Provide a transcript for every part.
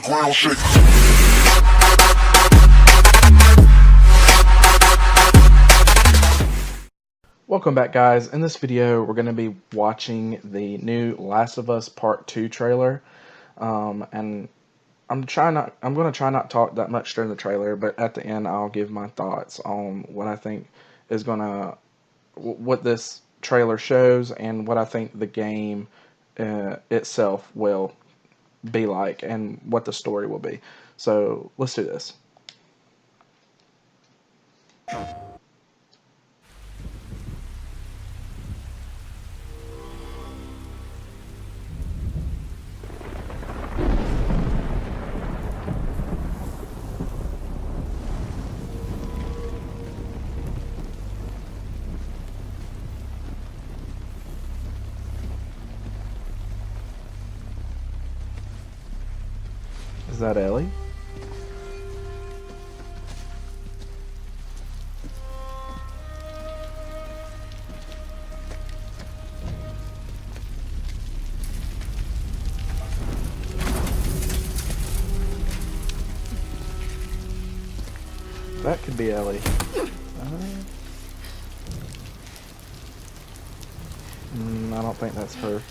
ground shake. Welcome back, guys. In this video we're going to be watching the new Last of Us Part 2 trailer, and I'm going to try not to talk that much during the trailer, but at the end I'll give my thoughts on what I think is what this trailer shows and what I think the game itself will be like and what the story will be. So let's do this. Is that Ellie? That could be Ellie. I don't think that's her.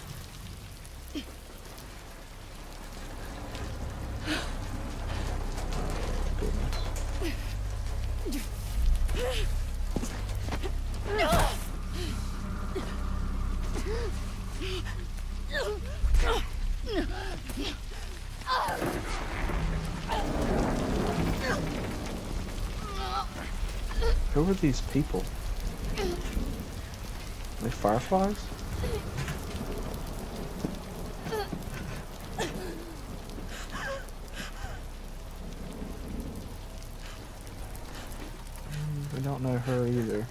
Who are these people? Are they fireflies? We don't know her either.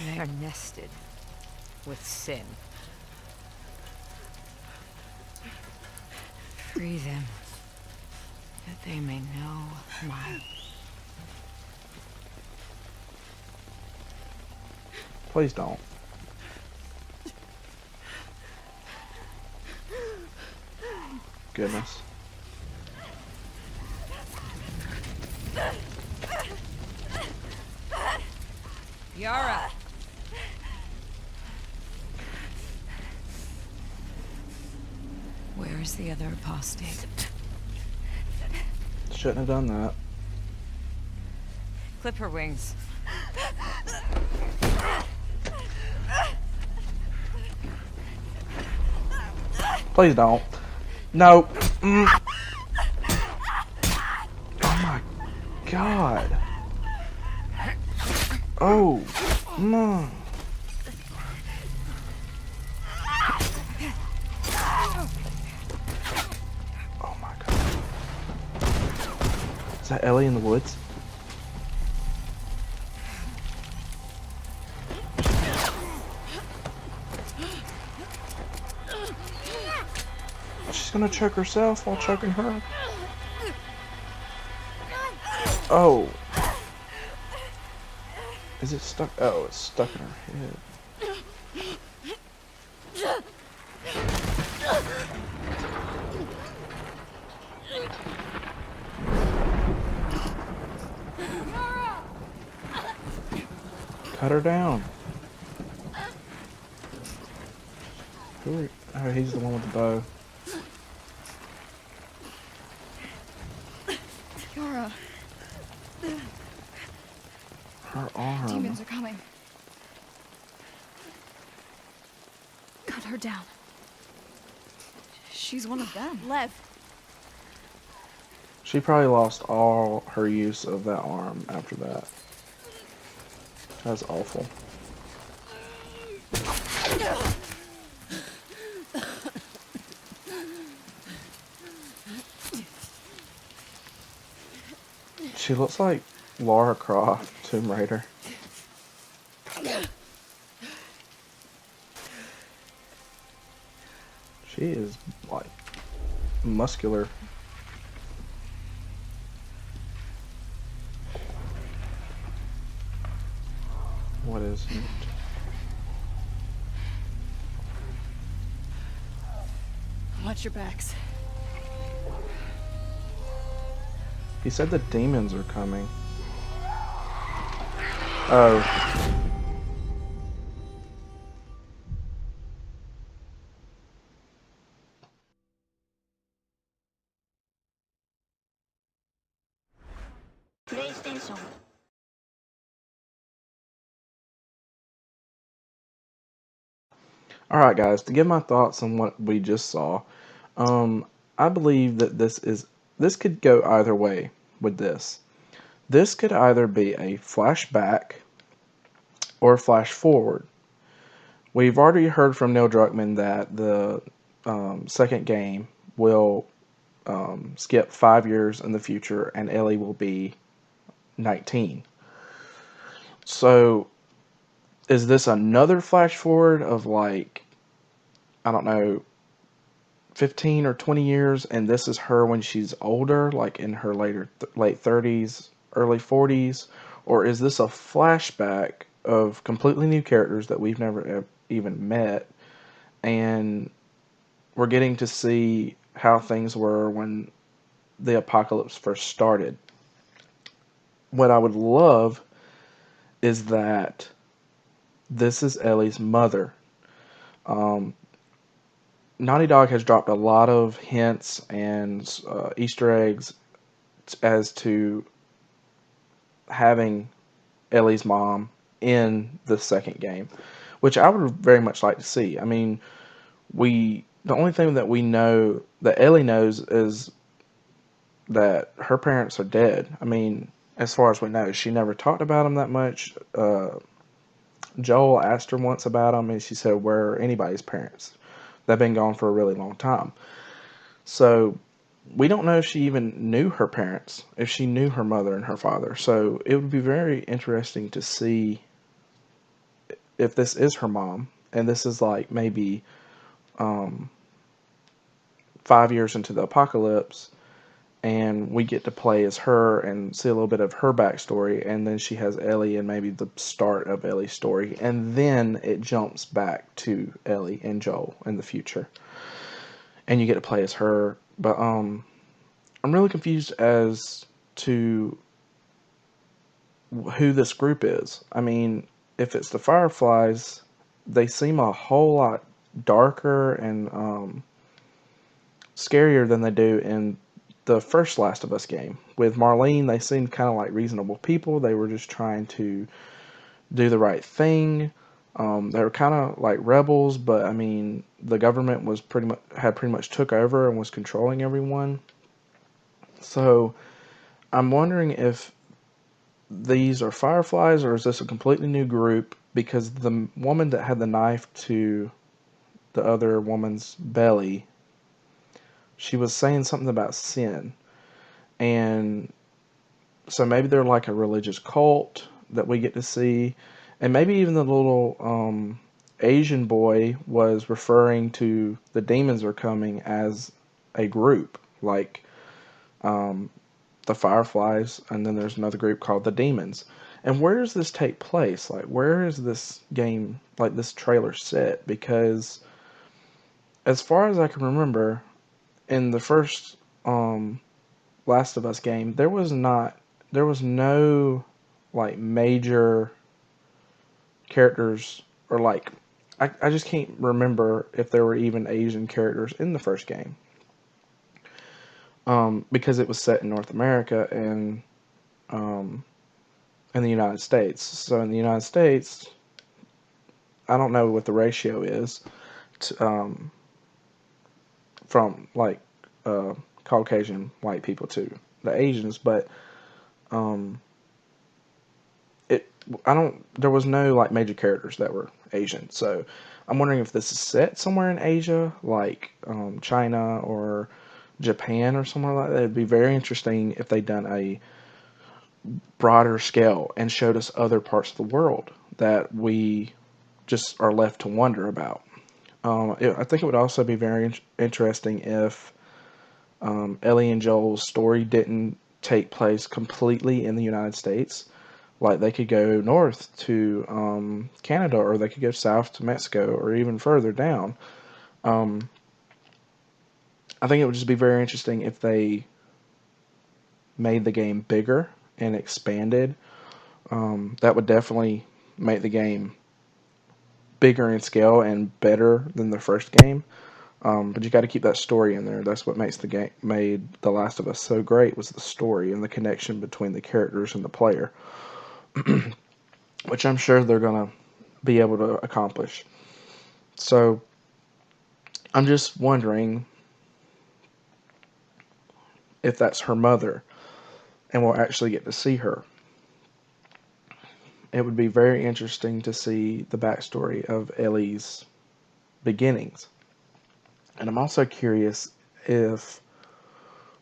They are nested with sin. Free them, that they may know my... Please don't. Goodness. Yara! Where's the other apostate? Shouldn't have done that. Clip her wings. Please don't. No. Oh my God. Oh. No. Oh my God. Is that Ellie in the woods? She's gonna choke herself while choking her. Oh. Is it stuck? Oh, it's stuck in her head. Cut her down. Who are... Oh, he's the one with the bow. Yara. Her arm. Demons are coming. Cut her down. She's one of them. Lev. She probably lost all her use of that arm after that. That's awful. She looks like Lara Croft, Tomb Raider. She is like muscular. What is it? Watch your backs. He said the demons are coming. Oh. PlayStation. Alright guys, to give my thoughts on what we just saw, I believe that this could go either way with this. This could either be a flashback or a flash forward. We've already heard from Neil Druckmann that the second game will skip 5 years in the future and Ellie will be 19. So is this another flash forward of like, I don't know, 15 or 20 years, and this is her when she's older, like in her late 30s, early 40s? Or is this a flashback of completely new characters that we've never even met, and we're getting to see how things were when the apocalypse first started? What I would love is that this is Ellie's mother. Naughty Dog has dropped a lot of hints and Easter eggs as to having Ellie's mom in the second game, which I would very much like to see. I mean, the only thing that we know that Ellie knows is that her parents are dead. I mean, as far as we know, she never talked about them that much. Joel asked her once about them, and she said, "Where are anybody's parents? They've been gone for a really long time." So we don't know if she even knew her parents, if she knew her mother and her father. So it would be very interesting to see if this is her mom, and this is like maybe 5 years into the apocalypse, and we get to play as her and see a little bit of her backstory, and then she has Ellie and maybe the start of Ellie's story, and then it jumps back to Ellie and Joel in the future, and you get to play as her. But I'm really confused as to who this group is. I mean, if it's the Fireflies, they seem a whole lot darker and scarier than they do in the first Last of Us game. With Marlene, they seemed kind of like reasonable people. They were just trying to do the right thing. They were kind of like rebels, but I mean, the government was had pretty much took over and was controlling everyone. So I'm wondering if these are Fireflies or is this a completely new group? Because the woman that had the knife to the other woman's belly, she was saying something about sin. And so maybe they're like a religious cult that we get to see. And maybe even the little Asian boy was referring to the demons are coming as a group, like the Fireflies, and then there's another group called the Demons. And where does this take place? Like, where is this game, like this trailer set? Because as far as I can remember, in the first Last of Us game, there was no like major characters, or like I just can't remember if there were even Asian characters in the first game. Because it was set in North America and in the United States. So in the United States, I don't know what the ratio is to, from like Caucasian white people to the Asians, but it I don't there was no like major characters that were Asian. So I'm wondering if this is set somewhere in Asia, like China or Japan or somewhere like that. It'd be very interesting if they'd done a broader scale and showed us other parts of the world that we just are left to wonder about. I think it would also be very interesting if Ellie and Joel's story didn't take place completely in the United States. Like they could go north to Canada, or they could go south to Mexico, or even further down. I think it would just be very interesting if they made the game bigger and expanded. That would definitely make the game bigger in scale and better than the first game. But you got to keep that story in there. That's what makes the game made The Last of Us so great, was the story and the connection between the characters and the player, which I'm sure they're gonna be able to accomplish. So I'm just wondering if that's her mother, and we'll actually get to see her. It would be very interesting to see the backstory of Ellie's beginnings. And I'm also curious if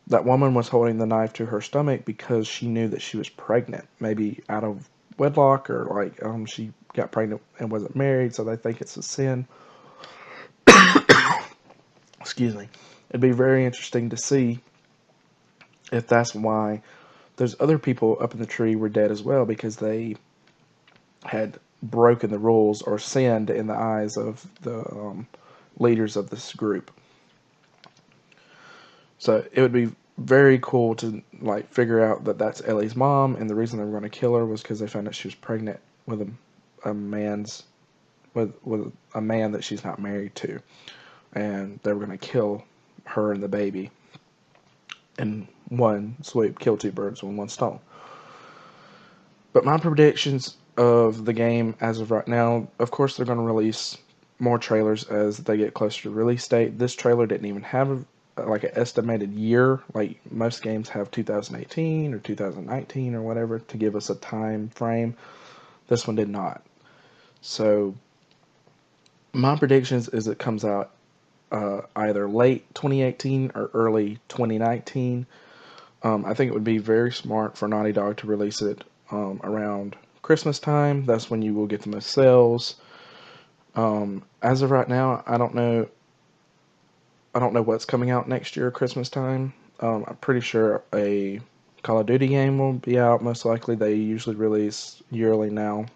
that woman was holding the knife to her stomach because she knew that she was pregnant, maybe out of wedlock, or like she got pregnant and wasn't married, so they think it's a sin. Excuse me. It'd be very interesting to see if that's why those other people up in the tree were dead as well, because they had broken the rules or sinned in the eyes of the leaders of this group. So it would be very cool to like figure out that that's Ellie's mom, and the reason they were going to kill her was because they found out she was pregnant with a man's with a man that she's not married to, and they were going to kill her and the baby in one swoop, kill two birds with one stone. But my predictions of the game as of right now, of course, they're going to release more trailers as they get closer to release date. This trailer didn't even have like an estimated year. Like most games have 2018 or 2019 or whatever to give us a time frame. This one did not. So my predictions is it comes out either late 2018 or early 2019. I think it would be very smart for Naughty Dog to release it around Christmas time. That's when you will get the most sales. As of right now, I don't know what's coming out next year, Christmas time. I'm pretty sure a Call of Duty game will be out, most likely. They usually release yearly now.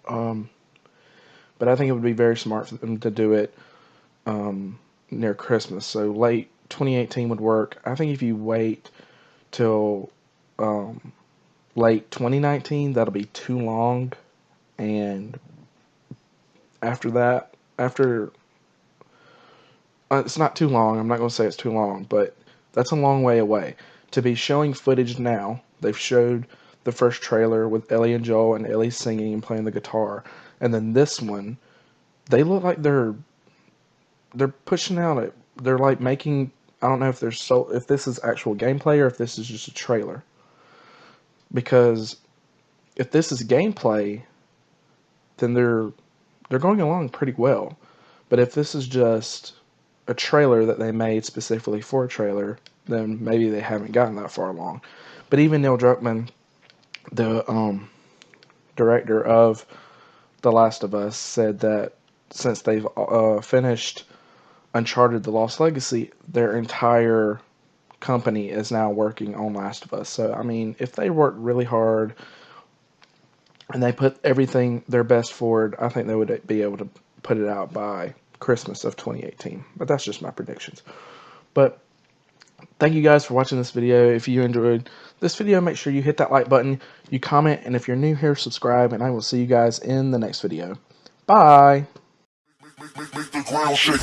But I think it would be very smart for them to do it near Christmas. So late 2018 would work. I think if you wait till late 2019, that'll be too long. And after that, it's not too long. I'm not going to say it's too long, but that's a long way away. To be showing footage now, they've showed the first trailer with Ellie and Joel, and Ellie singing and playing the guitar. And then this one, they look like they're pushing out it. They're like making, I don't know if if this is actual gameplay or if this is just a trailer. Because if this is gameplay, then they're going along pretty well. But if this is just a trailer that they made specifically for a trailer, then maybe they haven't gotten that far along. But even Neil Druckmann, the director of The Last of Us, said that since they've finished Uncharted: The Lost Legacy, their entire company is now working on Last of Us. So, I mean, if they work really hard and they put everything their best forward, I think they would be able to put it out by Christmas of 2018. But that's just my predictions. But thank you guys for watching this video. If you enjoyed this video, make sure you hit that like button, you comment, and if you're new here, subscribe, and I will see you guys in the next video. Bye! Make the ground shake.